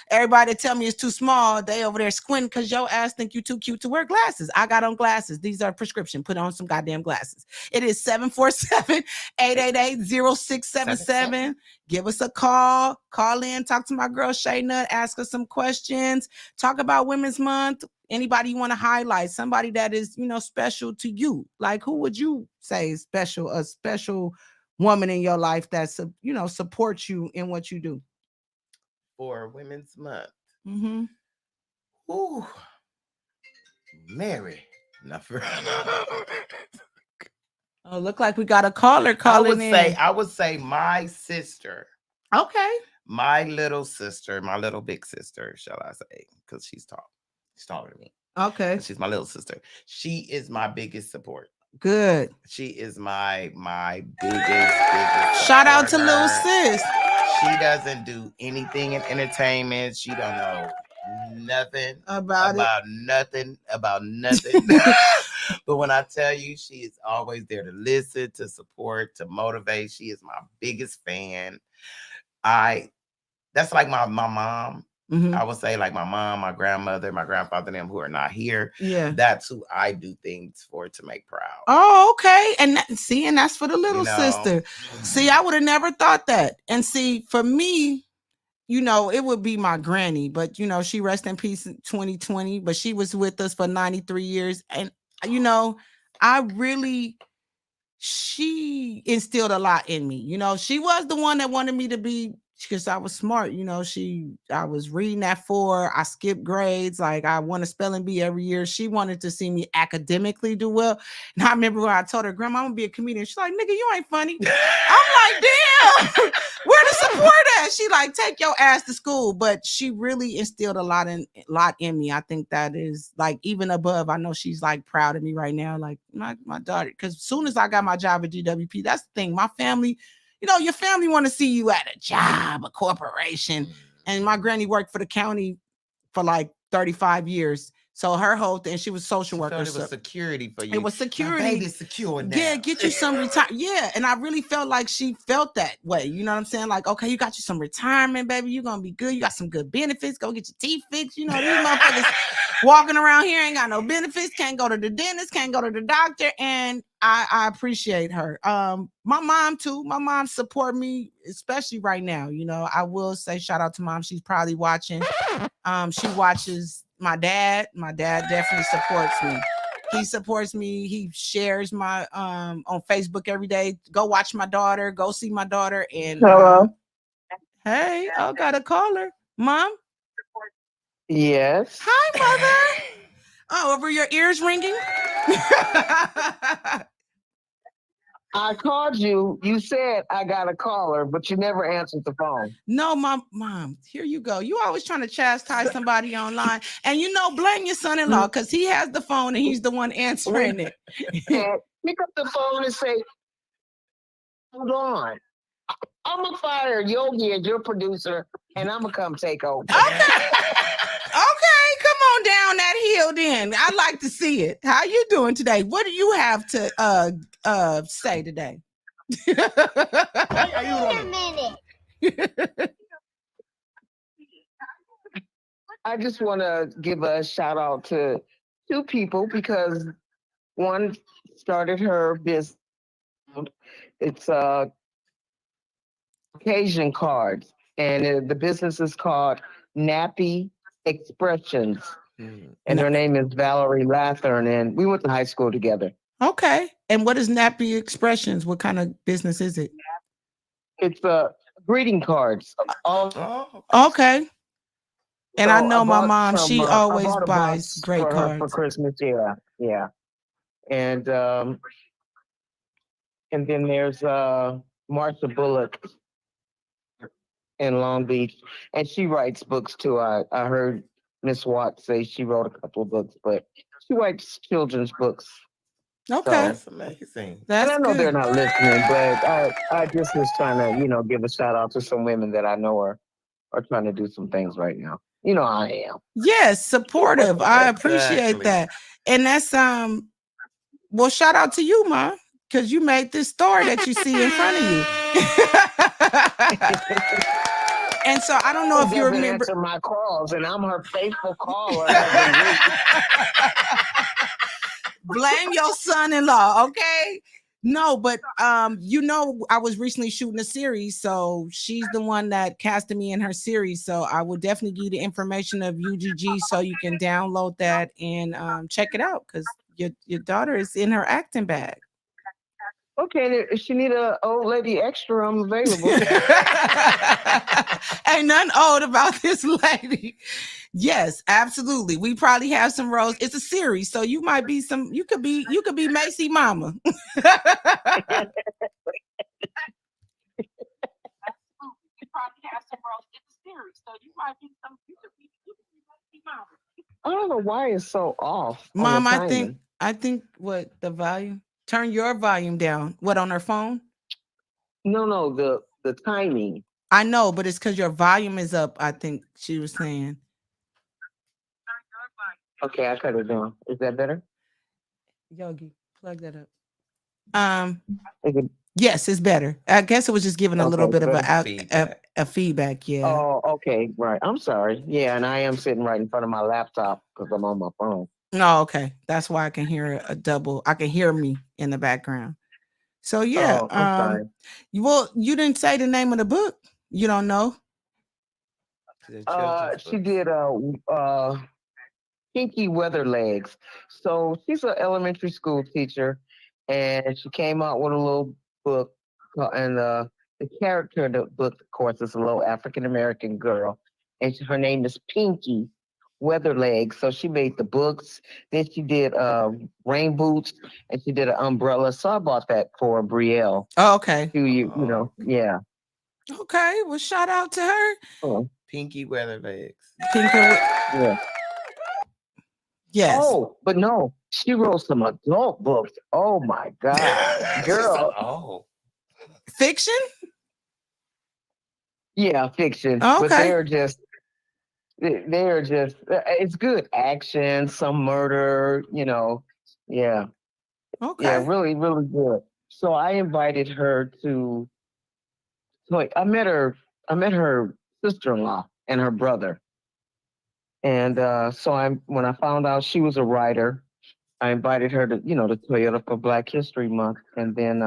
Everybody that tell me it's too small, they over there squinting because your ass think you too cute to wear glasses. I got on glasses. These are prescription. Put on some goddamn glasses. It is 747-888-0677. Give us a call. Call in. Talk to my girl Shay Nut. Ask us some questions. Talk about Women's Month. Anybody you want to highlight? Somebody that is, special to you. Like, who would you say is special? A special woman in your life that supports you in what you do for Women's Month. Mm-hmm. Ooh, Mary. Oh, look like we got a caller calling in. I would say my sister. Okay. My little sister, my little big sister, shall I say, because she's tall. She's taller than me. Okay. She's my little sister. She is my biggest support. Good. She is my biggest shout out to little sis. She doesn't do anything in entertainment. She don't know nothing about nothing. But when I tell you, she is always there to listen, to support, to motivate. She is my biggest fan. That's like my mom. Mm-hmm. I would say like my mom, my grandmother, my grandfather, them who are not here. Yeah. That's who I do things for to make proud. Oh, okay. And that's for the little sister. See, I would have never thought that. And see, for me, it would be my granny, but she rest in peace in 2020, but she was with us for 93 years. And she instilled a lot in me. She was the one that wanted me to be, because I was smart. I was reading at 4. I skipped grades. Like, I won a spelling bee every year. She wanted to see me academically do well. And I remember when I told her, Grandma, I'm gonna be a comedian. She's like, nigga, you ain't funny. I'm like, damn, where the support at? She like, take your ass to school. But she really instilled a lot in me. I think that is like even above. I know she's like proud of me right now. Like my daughter, because as soon as I got my job at GWP, that's the thing. My family, your family want to see you at a job, a corporation. And my granny worked for the county for like 35 years. So her whole thing, she was social worker. It was security for you. It was security. My baby's secure now. Yeah, get you some retirement. Yeah, and I really felt like she felt that way. You know what I'm saying? Like, okay, you got you some retirement, baby. You're going to be good. You got some good benefits. Go get your teeth fixed. These motherfuckers walking around here ain't got no benefits. Can't go to the dentist. Can't go to the doctor. And I appreciate her. My mom, too. My mom support me, especially right now. I will say shout out to Mom. She's probably watching. She watches my dad. My dad definitely supports me. He supports me. He shares my on Facebook every day. Go watch my daughter. Go see my daughter. And hello. Hey, I got a caller. Mom? Yes. Hi, Mother. Oh, over your ears ringing? I called you. You said I got a caller, but you never answered the phone. No, Mom, here you go. You always trying to chastise somebody online. And blame your son-in-law because he has the phone and he's the one answering it. Pick up the phone and say, hold on. I'm going to fire Yogi as your producer, and I'm going to come take over. Okay, come on down that hill then. I'd like to see it. How you doing today? What do you have to say today? Wait a minute. I just want to give a shout out to 2 people because one started her business. It's occasion cards, and the business is called Nappy Expressions. And her name is Valerie Lathern, and we went to high school together. Okay. And what is Nappy Expressions? What kind of business is it? It's greeting cards. Okay. And So I know my bought mom, she I always bought a buys box great for her for cards. Christmas. Yeah. And then there's Marsha Bullock in Long Beach, and she writes books too. I heard Miss Watts say she wrote a couple of books, but she writes children's books. Okay. That's amazing. That's and I know good. they're not listening, but I just was trying to, give a shout out to some women that I know are trying to do some things right now. You know how I am. Yes, supportive. I appreciate Exactly. that. And that's well, shout out to you, Ma, because you made this story that you see in front of you. And so I don't know if you doesn't remember. answer my calls, and I'm her faithful caller every week. Blame your son-in-law, okay? No, but I was recently shooting a series, so she's the one that casted me in her series. So I will definitely give you the information of UGG so you can download that and check it out because your daughter is in her acting bag. Okay, if she need a old lady extra, I'm available. Ain't nothing old about this lady. Yes, absolutely. We probably have some roles. It's a series, so you might be you could be Macy Mama. I don't know why it's so off. Mom, I think what the volume? Turn your volume down. What, on her phone? No, the timing. I know, but it's because your volume is up, I think she was saying. Okay, I cut it down. Is that better? Yogi, plug that up. Yes, it's better. I guess it was just giving a little bit of a feedback. Yeah. Oh, okay, right. I'm sorry. Yeah, and I am sitting right in front of my laptop because I'm on my phone. No, okay. That's why I can hear a double. I can hear me in the background. So yeah. I'm sorry. Well, you didn't say the name of the book. You don't know. She did Pinky Weatherlegs. So she's an elementary school teacher, and she came out with a little book, and the character in the book, of course, is a little African American girl, and her name is Pinky Weatherlegs. So she made the books. Then she did rain boots, and she did an umbrella. So I bought that for Brielle. Oh, okay. Yeah. Okay. Well, shout out to her. Oh. Pinky Weatherlegs. Yeah. Yes. Oh, but no, she wrote some adult books. Oh my God, girl. Fiction? Yeah, fiction. Okay. But they're just, it's good action, some murder, Yeah. Okay. Yeah, really, really good. So I invited her to, I met her sister-in-law and her brother. And so when I found out she was a writer, I invited her to, to Toyota for Black History Month. And then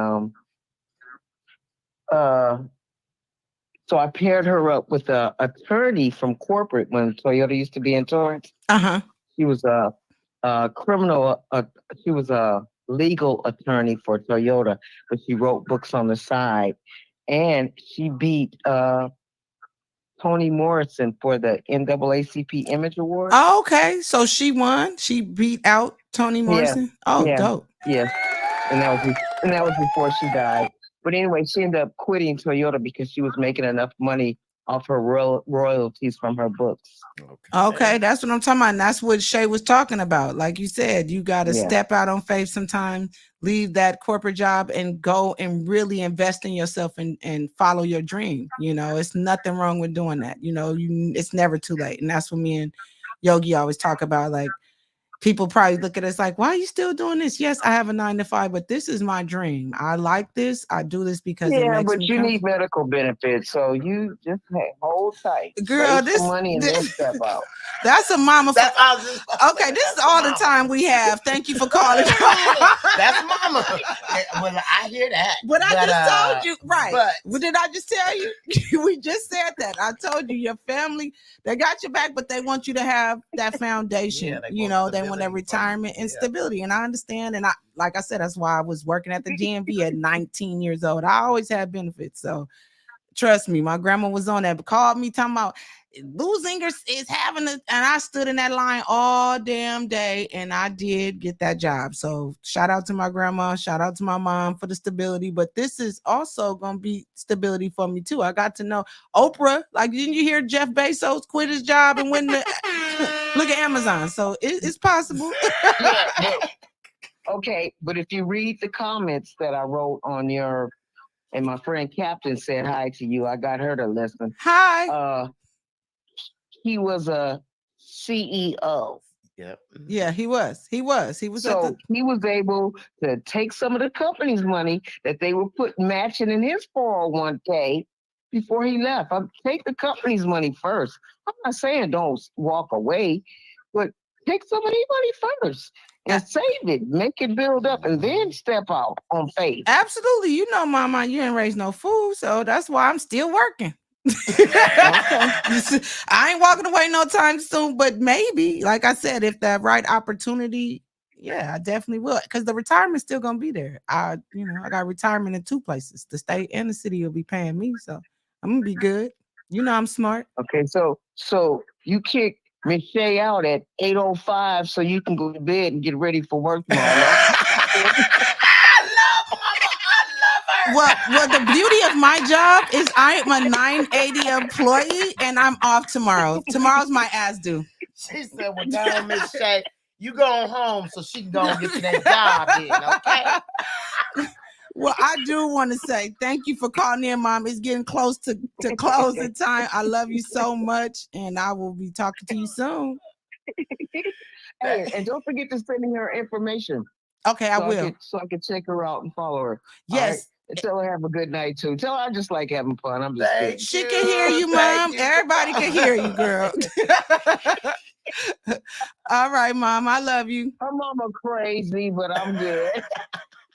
so I paired her up with an attorney from corporate when Toyota used to be in Torrance. She was a she was a legal attorney for Toyota, but she wrote books on the side. And she beat Toni Morrison for the NAACP Image Award. Oh, okay. So she won. She beat out Toni Morrison. Yeah. Oh, yeah. dope. Yes. And that was before she died. But anyway, she ended up quitting Toyota because she was making enough money off her royalties from her books. Okay, that's what I'm talking about. And that's what Shay was talking about. Like you said, you got to step out on faith sometimes, leave that corporate job and go and really invest in yourself and follow your dream. It's nothing wrong with doing that. It's never too late. And that's what me and Yogi always talk about. Like, people probably look at us like, why are you still doing this? Yes, I have a 9 to 5, but this is my dream. I like this. I do this because it makes but me you comfortable. need medical benefits, so you just hold tight. Girl, Save some money and then step out. That's a mama. That's all. Okay, this is all the time we have. Thank you for calling. That's mama. Well, I hear that. But I just told you, right? But what did I just tell you? We just said that. I told you your family, they got your back, but they want you to have that foundation. Yeah, They want that retirement and stability. And I understand. And like I said, that's why I was working at the DMV at 19 years old. I always had benefits. So trust me, my grandma was on that, but called me talking about Lou Zinger is having and I stood in that line all damn day and I did get that job. So shout out to my grandma, shout out to my mom for the stability, but this is also going to be stability for me too. I got to know Oprah, like, didn't you hear Jeff Bezos quit his job and went to look at Amazon? So it's possible. Okay, but if you read the comments that I wrote on your, and my friend Captain said hi to you. I got her to listen. Hi. He was a CEO. Yep. Yeah, he was. He was. He was able to take some of the company's money that they were matching in his 401k before he left. Take the company's money first. I'm not saying don't walk away, but take some of the money first and save it, make it build up, and then step out on faith. Absolutely. You know, Mama, you ain't raised no fool, so that's why I'm still working. I ain't walking away no time soon, but maybe, like I said, if that right opportunity, yeah, I definitely will, because the retirement's still gonna be there. I got retirement in 2 places. The state and the city will be paying me, so I'm gonna be good. You know I'm smart. Okay, so you kick Miss Shay out at 8:05 so you can go to bed and get ready for work tomorrow. Well, the beauty of my job is I am a 980 employee and I'm off tomorrow. Tomorrow's my ass due. She said, well, down, Miss Shay, you going home so she can go and get to that job then, okay? Well, I do want to say thank you for calling in, Mom. It's getting close to closing time. I love you so much, and I will be talking to you soon. Hey, and don't forget to send me her information. Okay, I will. So I can check her out and follow her. Yes. Tell her have a good night too. Tell her I just like having fun. I'm just kidding. She can hear you, Mom. Everybody can hear you, girl. All right, Mom. I love you. Her mama crazy, but I'm good.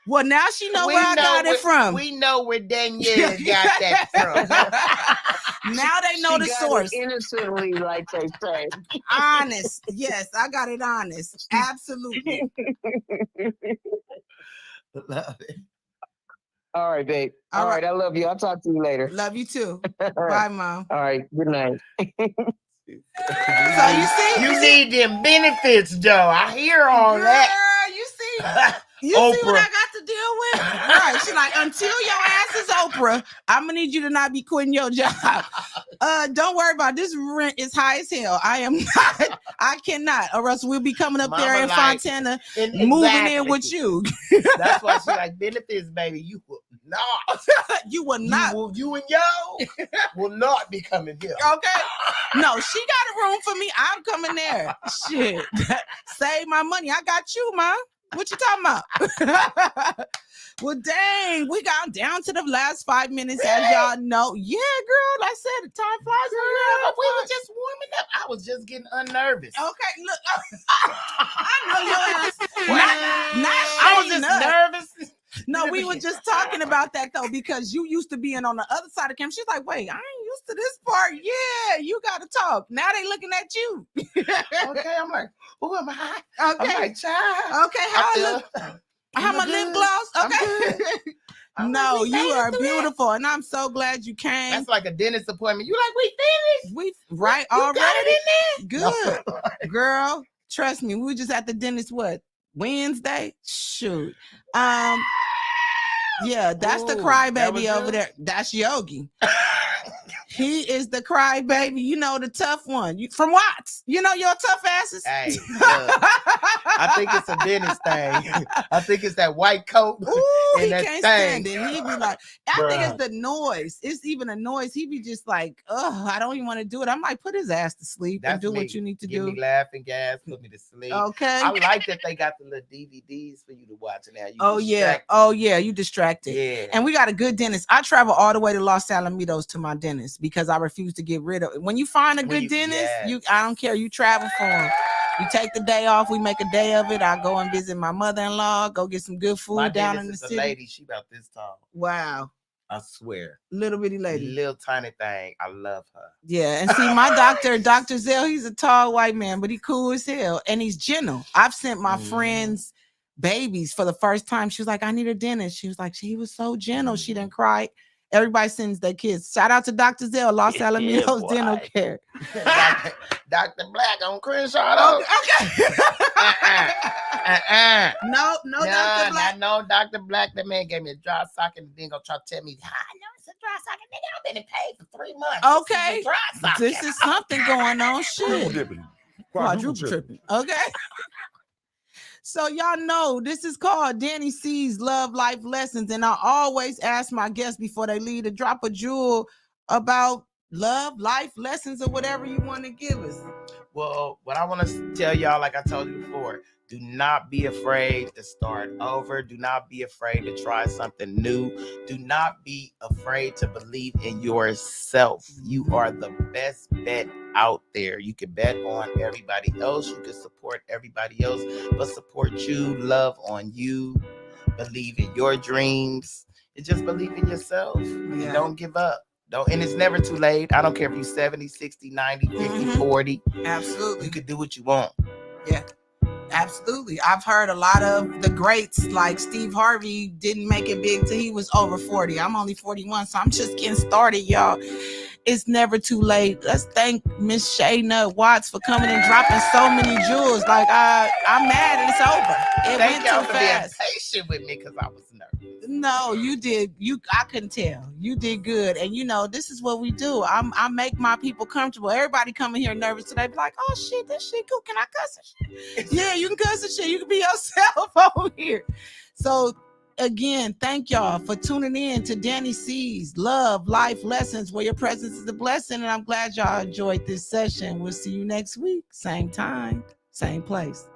Well, now she know where I got it from. We know where Danielle got that from. Now they know the source. Innocently, like they say. Honest. Yes, I got it honest. Absolutely. Love it. All right, babe. All right. I love you. I'll talk to you later. Love you too. All right. Bye, Mom. All right. Good night. So you see them benefits, Joe. I hear all that. You see what I got to deal with? Right. She's like, until your ass is Oprah, I'm gonna need you to not be quitting your job. Don't worry about it. This rent is high as hell. I cannot, or else we'll be coming up there in Fontana, moving in with you. That's why she like benefits, baby. You will not. You will not. You and yo will not be coming here. Okay. No, she got a room for me. I'm coming there. Shit. Save my money. I got you, Mom. What you talking about? Well, dang, we got down to the last 5 minutes, as y'all know. Yeah, girl, I said the time flies. Girl, we were just warming up. I was just getting unnervous. Okay, look, I know your ass. I was just nervous. No, we were just talking about that though, because you used to being on the other side of the camera. She's like, wait, I ain't used to this part. Yeah, you got to talk. Now they looking at you. Okay, I'm like, who am I? Okay. I'm like, child. Okay, how I look? How my lip gloss? Okay. No, you are beautiful, and I'm so glad you came. That's like a dentist appointment. You like, we finished? We right you already? Got it in there? Good. No. Girl, trust me, we were just at the dentist, what, Wednesday? Shoot. Yeah, that's the crybaby over there. That's Yogi. He is the crybaby. You know, the tough one. You from Watts. You know your tough asses. Hey, I think it's a dentist thing. I think it's that white coat. he that can't thing. stand it. He be like, I think it's Bruh. the noise. It's even a noise. He be just like, oh, I don't even want to do it. I'm like, put his ass to sleep and That's do me. what you need to Give do. me laughing gas, put me to sleep. Okay. I like that they got the little DVDs for you to watch now. You Oh yeah. distracted. Oh yeah. You distracted. Yeah. And we got a good dentist. I travel all the way to Los Alamitos to my dentist because I refuse to get rid of it. When you find a When good you- dentist, yes. I don't care. You travel for him. You take the day off. We make a day of it. I go and visit my mother-in-law. Go get some good food My down dentist in the is a city. lady. She about this tall. Wow. I swear. Little bitty lady. Little tiny thing. I love her. Yeah, and see, my doctor, Dr. Zell, he's a tall white man, but he cool as hell, and he's gentle. I've sent my friends babies for the first time. She was like, I need a dentist. She was like, she was so gentle. She didn't cry. Everybody sends their kids. Shout out to Dr. Zell, Los Alamitos boy. Dental Care. Dr. Black on Crenshaw. Okay. No, Dr. Black. No, Dr. Black. That man gave me a dry socket and then gonna try to tell me, I know it's a dry socket. Nigga, I've been paid for 3 months. Okay. This is a dry socket. This is something going on. Shit. Quadruple tripping. Okay. So y'all know this is called Dani C's Love Life Lessons. And I always ask my guests before they leave to drop a jewel about love, life lessons, or whatever you want to give us. Well, what I want to tell y'all, like I told you before, do not be afraid to start over. Do not be afraid to try something new. Do not be afraid to believe in yourself. You are the best bet out there. You can bet on everybody else. You can support everybody else, but support you, love on you, believe in your dreams, and just believe in yourself. Yeah. Don't give up. And it's never too late. I don't care if you're 70, 60, 90, 50, 40. Absolutely. You can do what you want. Yeah. Absolutely. I've heard a lot of the greats like Steve Harvey didn't make it big till he was over 40. I'm only 41, so I'm just getting started, y'all. It's never too late. Let's thank Miss Shayna Watts for coming and dropping so many jewels. Like I'm mad it's over. It Thank went y'all too for fast. being patient with me because I was nervous. No, you did. I couldn't tell. You did good. And this is what we do. I make my people comfortable. Everybody coming here nervous today. Be like, oh shit, this shit cool. Can I cuss and shit? Yeah, you can cuss and shit. You can be yourself over here. So again, thank y'all for tuning in to Dani C's Love Life Lessons, where your presence is a blessing. And I'm glad y'all enjoyed this session. We'll see you next week. Same time, same place.